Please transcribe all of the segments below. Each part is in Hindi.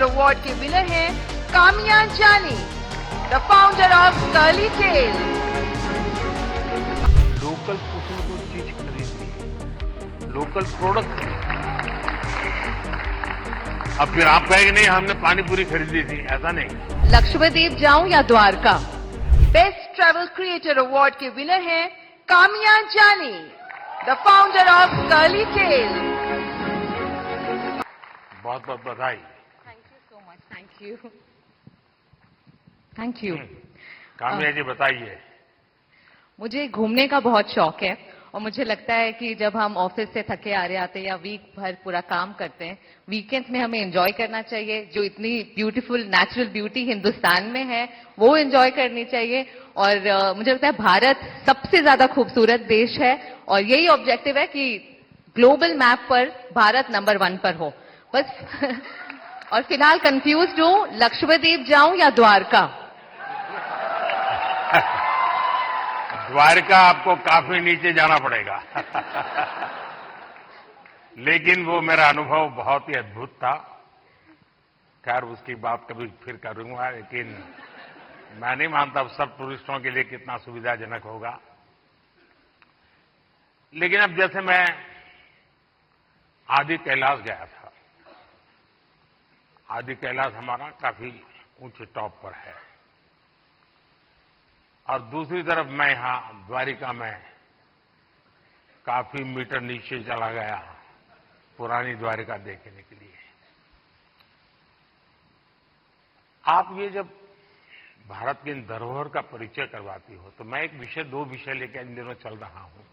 अवार्ड के विनर हैं Kamiya Jani, the founder of Curly Tales. Local कुछ न कुछ चीज खरीदनी, लोकल प्रोडक्ट। अब फिर आप कहेंगे नहीं हमने पानी पूरी खरीदी थी, ऐसा नहीं। लक्षद्वीप जाऊं या Dwarka, best travel creator award के विनर हैं Kamiya Jani, the founder of Curly Tale. बहुत बहुत बधाई। Thank you so much. Thank you. Thank you. Kamiya ji बताइए। मुझे घूमने का बहुत शौक है और मुझे लगता है कि जब हम ऑफिस से थके आ रहे आते हैं या वीक भर पूरा काम करते हैं, वीकेंड्स में हमें एंजॉय करना चाहिए। जो इतनी ब्यूटीफुल नेचुरल ब्यूटी हिंदुस्तान में है वो एंजॉय करनी चाहिए। और मुझे लगता है भारत सबसे ज्यादा खूबसूरत देश है और यही ऑब्जेक्टिव है कि ग्लोबल मैप पर भारत नंबर 1 पर हो बस। और फिलहाल कंफ्यूज्ड हूं, लक्षद्वीप जाऊं या द्वारका। द्वारका आपको काफी नीचे जाना पड़ेगा। लेकिन वो मेरा अनुभव बहुत ही अद्भुत था। खैर उसकी बात कभी फिर करूंगा, लेकिन मैं नहीं मानता सब टूरिस्टों के लिए कितना सुविधाजनक होगा। लेकिन अब जैसे मैं आदि कैलाश गया था, आदि कैलाश हमारा काफी ऊंचे टॉप पर है, और दूसरी तरफ मैं यहां द्वारिका में काफी मीटर नीचे चला गया पुरानी द्वारिका देखने के लिए। आप ये जब भारत की इन धरोहर का परिचय करवाती हो तो मैं दो विषय लेकर इन दिनों चल रहा हूं।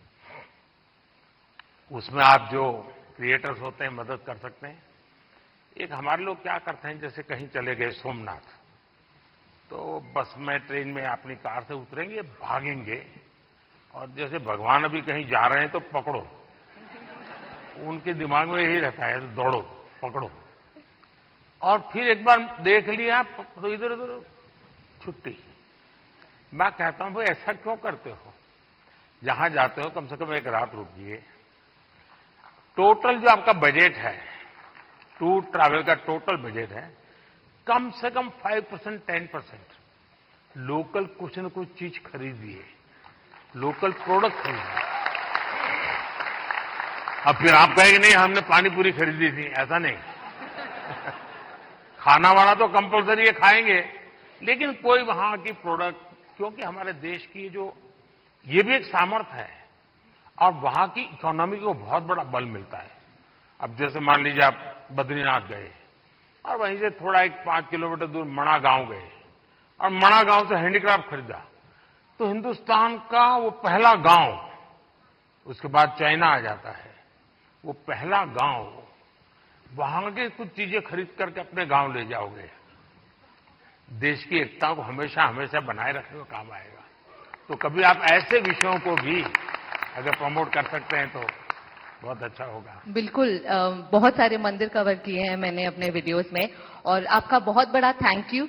उसमें आप जो क्रिएटर्स होते हैं मदद कर सकते हैं। एक हमारे लोग क्या करते हैं, जैसे कहीं चले गए सोमनाथ, तो बस में ट्रेन में अपनी कार से उतरेंगे, भागेंगे, और जैसे भगवान अभी कहीं जा रहे हैं तो पकड़ो। उनके दिमाग में यही रहता है, तो दौड़ो पकड़ो, और फिर एक बार देख लिया तो इधर उधर छुट्टी। मैं कहता हूं भाई ऐसा क्यों करते हो? जहां जाते हो कम से कम एक रात रुकिए। टोटल जो आपका बजट है, टूर ट्रैवल का टोटल बजट है, कम से कम 5% 10% लोकल कुछ न कुछ चीज खरीदिए, लोकल प्रोडक्ट खरीदिए। अब फिर आप कहेंगे नहीं हमने पानी पूरी खरीदी थी, ऐसा नहीं। खाना वाना तो कंपलसरी है, खाएंगे, लेकिन कोई वहां की प्रोडक्ट, क्योंकि हमारे देश की ये भी एक सामर्थ्य है और वहां की इकोनॉमी को बहुत बड़ा बल मिलता है। अब जैसे मान लीजिए आप बद्रीनाथ गए और वहीं से थोड़ा 5 किलोमीटर दूर मणा गांव गए और मणा गांव से हैंडीक्राफ्ट खरीदा, तो हिंदुस्तान का वो पहला गांव, उसके बाद चाइना आ जाता है, वो पहला गांव, वहां के कुछ चीजें खरीद करके अपने गांव ले जाओगे, देश की एकता को हमेशा हमेशा बनाए रखने में काम आएगा। तो कभी आप ऐसे विषयों को भी अगर प्रमोट कर सकते हैं तो बहुत अच्छा होगा। बिल्कुल। बहुत सारे मंदिर कवर किए हैं मैंने अपने वीडियोस में, और आपका बहुत बड़ा थैंक यू